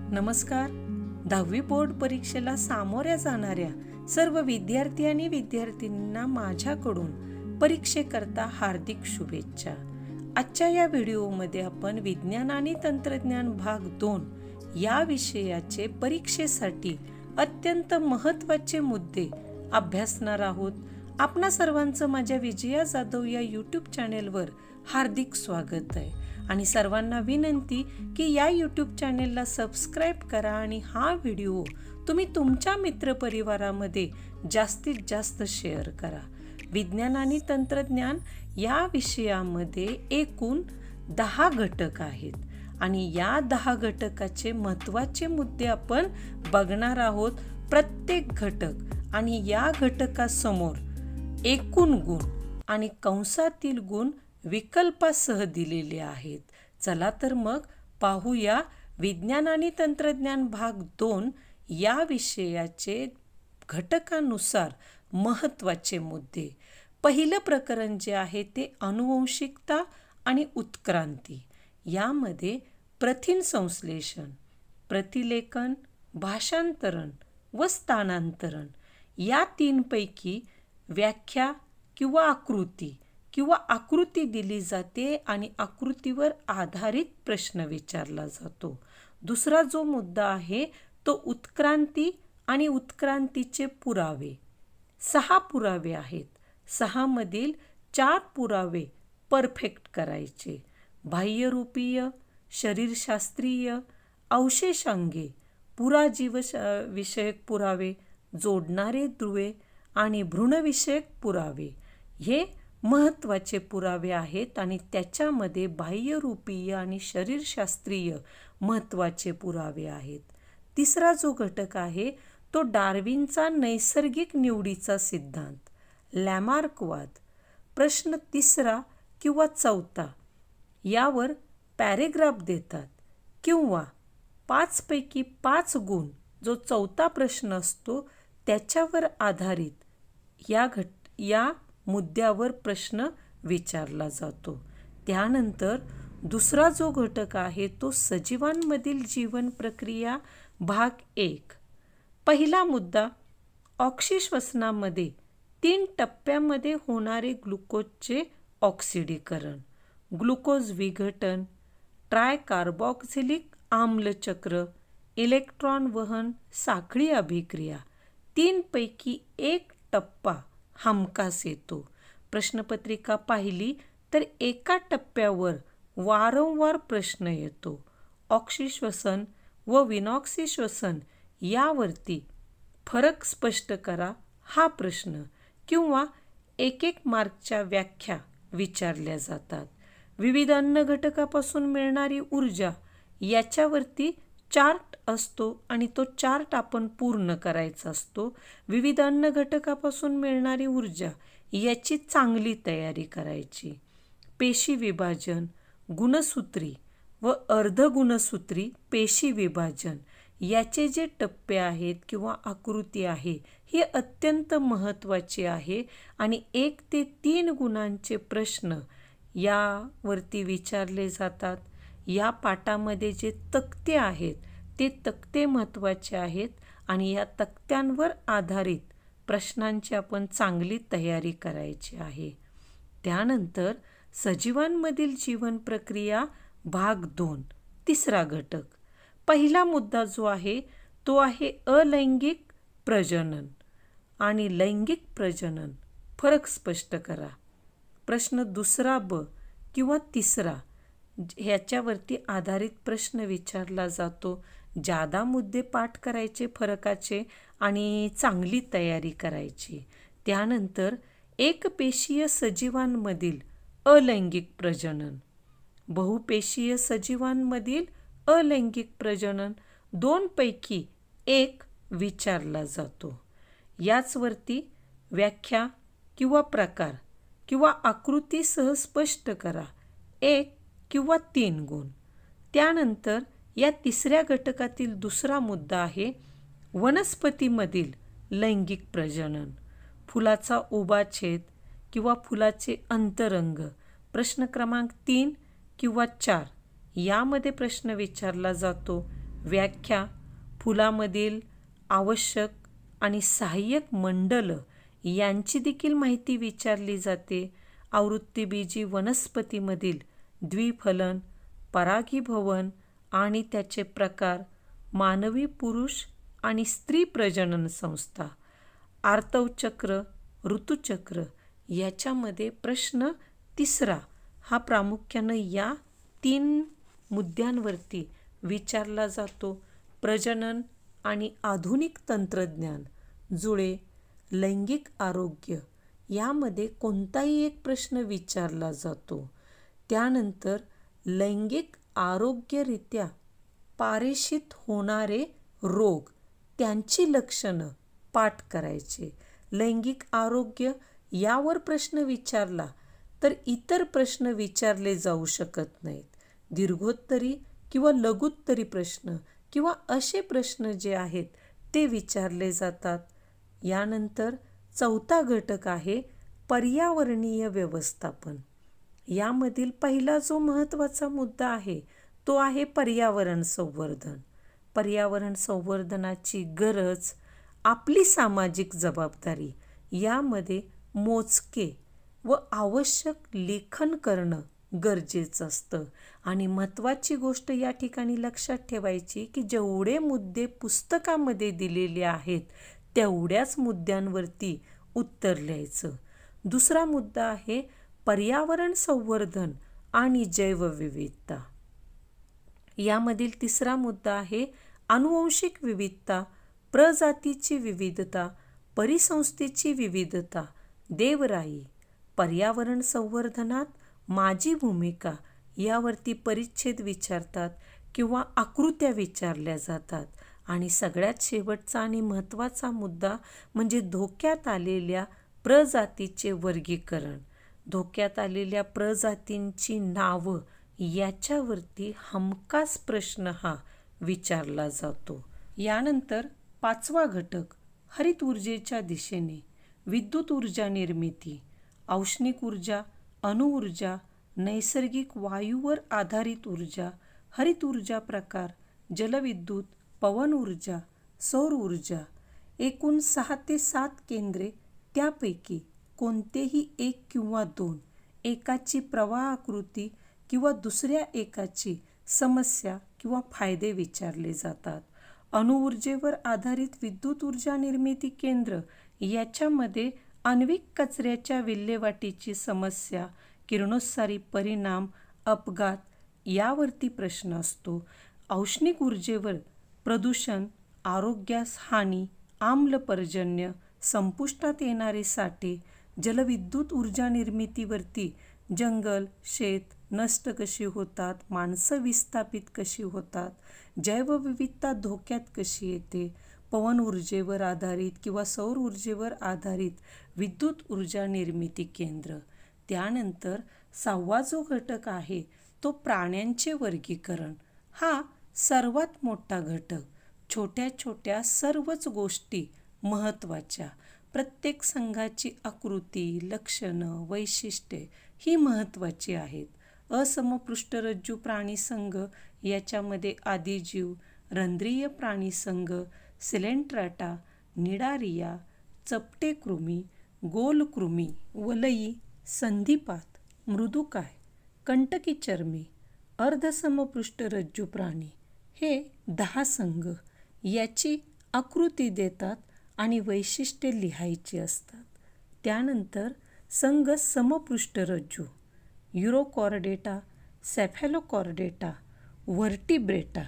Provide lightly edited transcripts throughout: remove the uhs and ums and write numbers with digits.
नमस्कार. 10वी बोर्ड परीक्षेला सामोऱ्या जाणाऱ्या सर्व विद्यार्थी आणि विद्यार्थिनींना माझ्याकडून परीक्षेकरता हार्दिक शुभेच्छा. आजच्या या व्हिडिओमध्ये आपण विज्ञान आणि तंत्रज्ञान भाग 2 या विषयाचे परीक्षेसाठी अत्यंत महत्त्वाचे मुद्दे अभ्यासणार आहोत. आपणा सर्वांचं माझ्या विजया जाधव या यूट्यूब चॅनेलवर हार्दिक स्वागत आहे आणि सर्वांना विनंती की या यूट्यूब चॅनेलला सबस्क्राईब करा आणि हा व्हिडिओ तुम्ही तुमच्या मित्रपरिवारामध्ये जास्तीत जास्त शेअर करा. विज्ञान आणि तंत्रज्ञान या विषयामध्ये एकूण 10 घटक आहेत आणि या 10 घटकाचे महत्त्वाचे मुद्दे आपण बघणार आहोत. प्रत्येक घटक आणि या घटकासमोर एकूण गुण आणि कंसातील गुण विकल्पासह दिलेले आहेत. चला तर मग पाहूया विज्ञान आणि तंत्रज्ञान भाग 2 या विषयाचे घटकानुसार महत्त्वाचे मुद्दे. पहिलं प्रकरण जे आहे ते अनुवंशिकता आणि उत्क्रांती. यामध्ये प्रथिन संश्लेषण, प्रतिलेखन, भाषांतरण व स्थानांतरण या 3 पैकी व्याख्या किंवा आकृती दिली जाते आणि आकृतीवर आधारित प्रश्न विचारला जातो. दुसरा जो मुद्दा आहे तो उत्क्रांती आणि उत्क्रांतीचे पुरावे. 6 पुरावे आहेत. 6 मधील 4 पुरावे परफेक्ट करायचे. बाह्यरूपीय, शरीरशास्त्रीय, अवशेषांगे, पुराजीव विषयक पुरावे, जोडणारे दुवे आणि भ्रूणविषयक पुरावे हे महत्त्वाचे पुरावे आहेत आणि त्याच्यामध्ये बाह्यरूपीय आणि शरीरशास्त्रीय महत्त्वाचे पुरावे आहेत. तिसरा जो घटक आहे तो डार्विनचा नैसर्गिक निवडीचा सिद्धांत, लॅमार्कवाद. प्रश्न 3 किंवा 4 यावर पॅरेग्राफ देतात किंवा 5 पैकी 5 गुण जो 4था प्रश्न असतो त्याच्यावर आधारित या मुद्द्यावर प्रश्न विचारला जातो. त्यानंतर दुसरा जो घटक आहे तो सजीवांमधील जीवन प्रक्रिया भाग 1. पहिला मुद्दा ऑक्सिश्वसनामध्ये 3 टप्प्यामध्ये होणारे ग्लुकोजचे ऑक्सिडीकरण, ग्लुकोज विघटन, ट्रायकार्बॉक्झिलिक आम्ल चक्र, इलेक्ट्रॉन वहन साखळी अभिक्रिया. 3 पैकी 1 टप्पा हमखास येतो. प्रश्नपत्रिका पाहिली तर एका टप्प्यावर वारंवार प्रश्न येतो. ऑक्सिश्वसन व विनॉक्सिश्वसन यावरती फरक स्पष्ट करा हा प्रश्न किंवा 1 मार्कच्या व्याख्या विचारल्या जातात. विविध अन्न घटकापासून मिळणारी ऊर्जा याच्यावरती चार्ट असतो आणि तो चार्ट आपण पूर्ण करायचा असतो. विविध अन्न घटकापासून मिळणारी ऊर्जा याची चांगली तयारी करायची. पेशी विभाजन, गुणसूत्री व अर्धगुणसूत्री पेशी विभाजन याचे जे टप्पे आहेत किंवा आकृती आहे ही अत्यंत महत्त्वाची आहे आणि 1 ते 3 गुणांचे प्रश्न यावरती विचारले जातात. या पाठामध्ये जे तक्ते आहेत ते तक्ते महत्त्वाचे आहेत आणि या तक्त्यांवर आधारित प्रश्नांची आपण चांगली तयारी करायची आहे. त्यानंतर सजीवांमधील जीवन प्रक्रिया भाग 2 तिसरा घटक. पहिला मुद्दा जो आहे तो आहे अलैंगिक प्रजनन आणि लैंगिक प्रजनन. फरक स्पष्ट करा. प्रश्न 2 ब किंवा 3 ह्याच्यावरती आधारित प्रश्न विचारला जातो. जादा मुद्दे पाठ करायचे फरकाचे आणि चांगली तयारी करायची. त्यानंतर एकपेशीय सजीवांमधील अलैंगिक प्रजनन, बहुपेशीय सजीवांमधील अलैंगिक प्रजनन 2 पैकी 1 विचारला जातो. याचवरती व्याख्या किंवा प्रकार किंवा आकृतीसह स्पष्ट करा 1 किंवा 3 गुण. त्यानंतर या 3ऱ्या घटकातील दुसरा मुद्दा आहे वनस्पतीमधील लैंगिक प्रजनन, फुलाचा उभा छेद किंवा फुलाचे अंतरंग. प्रश्न क्रमांक 3 किंवा 4 यामध्ये प्रश्न विचारला जातो. व्याख्या, फुलामधील आवश्यक आणि सहाय्यक मंडल यांची देखील माहिती विचारली जाते. आवृत्तीबीजी वनस्पतीमधील द्विफलन, परागीभवन आणि त्याचे प्रकार, मानवी पुरुष आणि स्त्री प्रजनन संस्था, आर्तवचक्र, ऋतुचक्र याच्यामध्ये प्रश्न तिसरा हा प्रामुख्यानं या 3 मुद्द्यांवरती विचारला जातो. प्रजनन आणि आधुनिक तंत्रज्ञान, जुळे, लैंगिक आरोग्य यामध्ये कोणताही एक प्रश्न विचारला जातो. त्यानंतर लैंगिक आरोग्यरित्या पारेषित होणारे रोग, त्यांची लक्षणं पाठ करायचे. लैंगिक आरोग्य यावर प्रश्न विचारला तर इतर प्रश्न विचारले जाऊ शकत नाहीत. दीर्घोत्तरी किंवा लघुत्तरी प्रश्न किंवा असे प्रश्न जे आहेत ते विचारले जातात. यानंतर चौथा घटक आहे पर्यावरणीय व्यवस्थापन. यामधील पहिला जो महत्त्वाचा मुद्दा आहे तो आहे पर्यावरण संवर्धन. पर्यावरण संवर्धनाची गरज, आपली सामाजिक जबाबदारी यामध्ये मोजके व आवश्यक लेखन करणं गरजेचं असतं. आणि महत्त्वाची गोष्ट या ठिकाणी लक्षात ठेवायची की जेवढे मुद्दे पुस्तकामध्ये दिलेले आहेत तेवढ्याच मुद्द्यांवरती उत्तर लिहायचं. दुसरा मुद्दा आहे पर्यावरण संवर्धन आणि जैवविविधता. यामधील तिसरा मुद्दा आहे आनुवंशिक विविधता, प्रजातीची विविधता, परिसंस्थेची विविधता, देवराई. पर्यावरण संवर्धनात माझी भूमिका यावरती परिच्छेद विचारतात किंवा आकृत्या विचारल्या जातात. आणि सगळ्यात शेवटचा आणि महत्त्वाचा मुद्दा म्हणजे धोक्यात आलेल्या प्रजातीचे वर्गीकरण. धोक्यात आलेल्या प्रजातींची नावं याच्यावरती हमखास प्रश्न हा विचारला जातो. यानंतर पाचवा घटक हरित ऊर्जेच्या दिशेने, विद्युत ऊर्जा निर्मिती, औष्णिक ऊर्जा, अणुऊर्जा, नैसर्गिक वायूवर आधारित ऊर्जा, हरित ऊर्जा प्रकार, जलविद्युत, पवन ऊर्जा, सौर ऊर्जा. एकूण 6 ते 7 केंद्रे, त्यापैकी कोणतेही 1 किंवा 2, एकाची प्रवाह आकृती किंवा दुसऱ्या एकाची समस्या किंवा फायदे विचारले जातात. अणुऊर्जेवर आधारित विद्युत ऊर्जा निर्मिती केंद्र याच्यामध्ये आण्विक कचऱ्याच्या विल्हेवाटीची समस्या, किरणोत्सारी परिणाम, अपघात यावरती प्रश्न असतो. औष्णिक ऊर्जेवर प्रदूषण, आरोग्यास हानी, आम्ल पर्जन्य, संपुष्टात येणारे साठे. जलविद्युत ऊर्जा निर्मितीवरती जंगल, शेत नष्ट कशी होतात, माणसं विस्थापित कशी होतात, जैवविविधता धोक्यात कशी येते. पवन ऊर्जेवर आधारित किंवा सौर ऊर्जेवर आधारित विद्युत ऊर्जा निर्मिती केंद्र. त्यानंतर 6वा जो घटक आहे तो प्राण्यांचे वर्गीकरण. हा सर्वात मोठा घटक. छोट्या छोट्या सर्वच गोष्टी महत्त्वाच्या. प्रत्येक संघाची आकृती, लक्षणं, वैशिष्ट्ये ही महत्त्वाची आहेत. असमपृष्ठरज्जू प्राणीसंघ याच्यामध्ये आदिजीव, रंध्रीय प्राणीसंघ, सिलेंट्राटा, निडारिया, चपटे कृमी, गोलकृमी, वलयी, संधिपात, मृदुकाय, कंटकी चर्मी, अर्धसमपृष्ठरज्जू प्राणी हे 10 संघ याची आकृती देतात आणि वैशिष्ट्ये लिहायची असतात. त्यानंतर संघ समपृष्ठरज्जू, युरोकॉर्डेटा, सेफॅलोकॉर्डेटा, व्हर्टिब्रेटा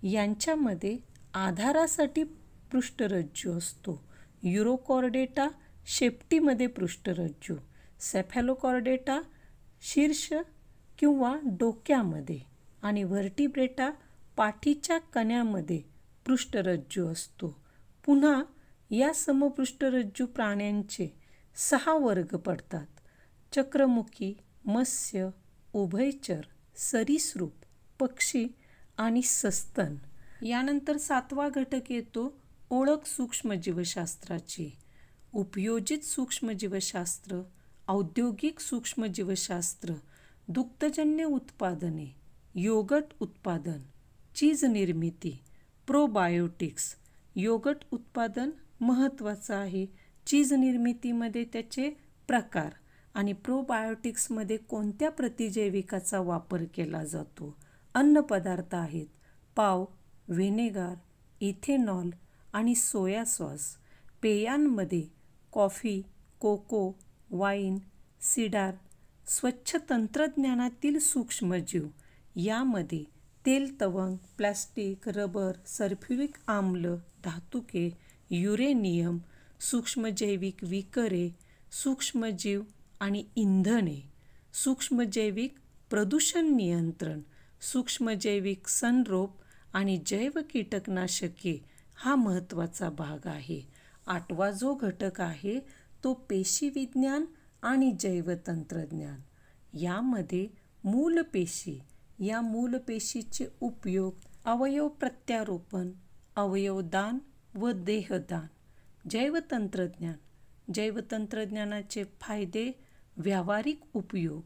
यांच्यामध्ये आधारासाठी पृष्ठरज्जू असतो. युरोकॉर्डेटा शेपटीमध्ये पृष्ठरज्जू, सेफॅलोकॉर्डेटा शीर्ष किंवा डोक्यामध्ये आणि व्हर्टिब्रेटा पाठीच्या कण्यामध्ये पृष्ठरज्जू असतो. पुन्हा या समपृष्ठरज्जू प्राण्यांचे 6 वर्ग पडतात: चक्रमुखी, मत्स्य, उभयचर, सरीसृप, पक्षी आणि सस्तन. यानंतर 7वा घटक येतो ओळख सूक्ष्मजीवशास्त्राची. उपयोजित सूक्ष्मजीवशास्त्र, औद्योगिक सूक्ष्मजीवशास्त्र, दुग्धजन्य उत्पादने, योगट उत्पादन, चीज निर्मिती, प्रोबायोटिक्स, योगर्ट उत्पादन महत्त्वाचं आहे. चीज निर्मितीमध्ये त्याचे प्रकार आणि प्रोबायोटिक्समध्ये कोणत्या प्रतिजैविकाचा वापर केला जातो. अन्नपदार्थ आहेत पाव, व्हिनेगार, इथेनॉल आणि सोया सॉस. पेयांमध्ये कॉफी, कोको, वाईन, सिडार. स्वच्छ तंत्रज्ञानातील सूक्ष्मजीव यामध्ये तेल, तवंग, प्लास्टिक, रबर, सल्फ्युरिक आम्ल, धातुके, युरेनियम, सूक्ष्मजैविक विकरे, सूक्ष्मजीव आणि इंधने, सूक्ष्मजैविक प्रदूषण नियंत्रण, सूक्ष्मजैविक संरोप आणि जैव कीटकनाशके हा महत्त्वाचा भाग आहे. 8वा जो घटक आहे तो पेशीविज्ञान आणि जैवतंत्रज्ञान. यामध्ये मूलपेशी, या मूलपेशीचे उपयोग अवयव प्रत्यारोपण, अवयवदान व देहदान. जैवतंत्रज्ञान, जैवतंत्रज्ञानाचे फायदे, व्यावहारिक उपयोग,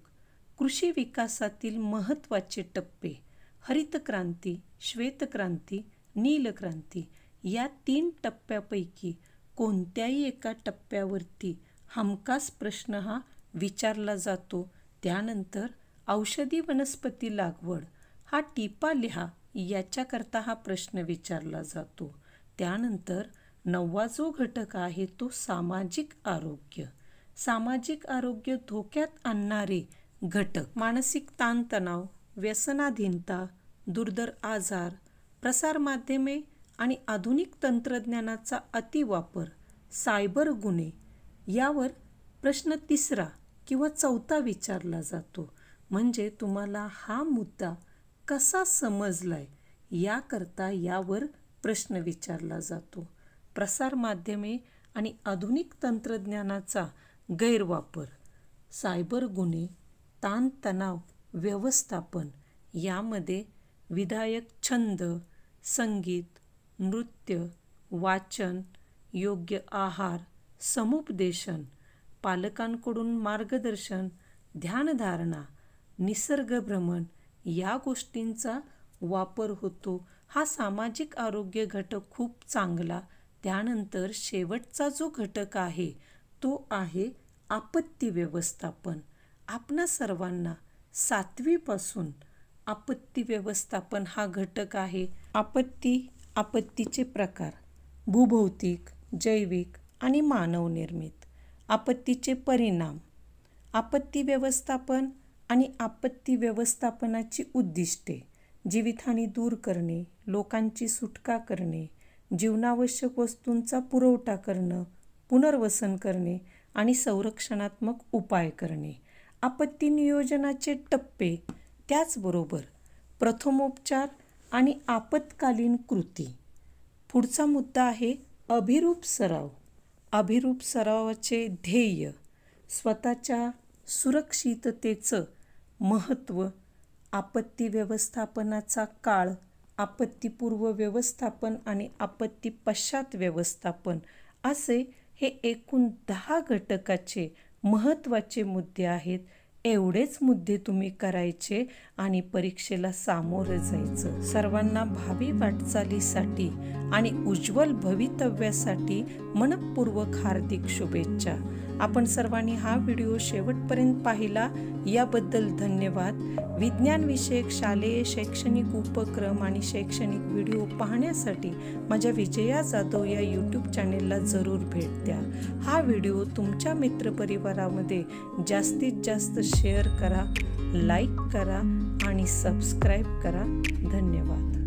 कृषी विकासातील महत्त्वाचे टप्पे, हरितक्रांती, श्वेतक्रांती, नीलक्रांती. या 3 टप्प्यापैकी कोणत्याही एका टप्प्यावरती हमखास प्रश्न हा विचारला जातो. त्यानंतर औषधी वनस्पती लागवड हा टिपा लिहा याच्याकरता हा प्रश्न विचारला जातो. त्यानंतर 9वा जो घटक आहे तो सामाजिक आरोग्य. सामाजिक आरोग्य धोक्यात आणणारे घटक, मानसिक ताणतणाव, व्यसनाधीनता, दुर्धर आजार, प्रसारमाध्यमे आणि आधुनिक तंत्रज्ञानाचा अतिवापर, सायबर गुन्हे. यावर प्रश्न 3रा किंवा 4था विचारला जातो. म्हणजे तुम्हाला हा मुद्दा कसा समजलाय याकरता यावर प्रश्न विचारला जातो. प्रसारमाध्यमे आणि आधुनिक तंत्रज्ञानाचा गैरवापर, सायबर गुन्हे, ताणतणाव व्यवस्थापन. यामध्ये विधायक छंद, संगीत, नृत्य, वाचन, योग्य आहार, समुपदेशन, पालकांकडून मार्गदर्शन, ध्यानधारणा, निसर्गभ्रमण या गोष्टींचा वापर होतो. हा सामाजिक आरोग्य घटक खूप चांगला. त्यानंतर शेवटचा जो घटक आहे तो आहे आपत्ती व्यवस्थापन. आपणा सर्वांना 7वीपासून आपत्ती व्यवस्थापन हा घटक आहे. आपत्तीचे प्रकार, भूभौतिक, जैविक आणि मानवनिर्मित. आपत्तीचे परिणाम, आपत्ती व्यवस्थापन आणि आपत्ती व्यवस्थापनाची उद्दिष्टे, जीवितहानी दूर करणे, लोकांची सुटका करणे, जीवनावश्यक वस्तूंचा पुरवठा करणं, पुनर्वसन करणे आणि संरक्षणात्मक उपाय करणे. आपत्ती नियोजनाचे टप्पे, त्याचबरोबर प्रथमोपचार आणि आपत्कालीन कृती. पुढचा मुद्दा आहे अभिरूप सराव. अभिरूप सरावाचे ध्येय, स्वतःच्या सुरक्षिततेचं महत्त्व, आपत्ती व्यवस्थापनाचा काळ, आपत्तीपूर्व व्यवस्थापन आणि आपत्ती पश्चात व्यवस्थापन. असे हे एकूण 10 घटकाचे महत्त्वाचे मुद्दे आहेत. एवढेच मुद्दे तुम्ही करायचे आणि परीक्षेला सामोरं जायचं. सर्वांना भावी वाटचालीसाठी आणि उज्ज्वल भवितव्यासाठी मनःपूर्वक हार्दिक शुभेच्छा. आपण सर्वांनी हा व्हिडिओ शेवटपर्यंत पाहिला याबद्दल धन्यवाद. विज्ञानविषयक शालेय शैक्षणिक उपक्रम आणि शैक्षणिक व्हिडिओ पाहण्यासाठी माझ्या विजया जाधव या यूट्यूब चॅनेलला जरूर भेट द्या. हा व्हिडिओ तुमच्या मित्रपरिवारामध्ये जास्तीत जास्त शेअर करा, लाईक करा आणि सबस्क्राईब करा. धन्यवाद.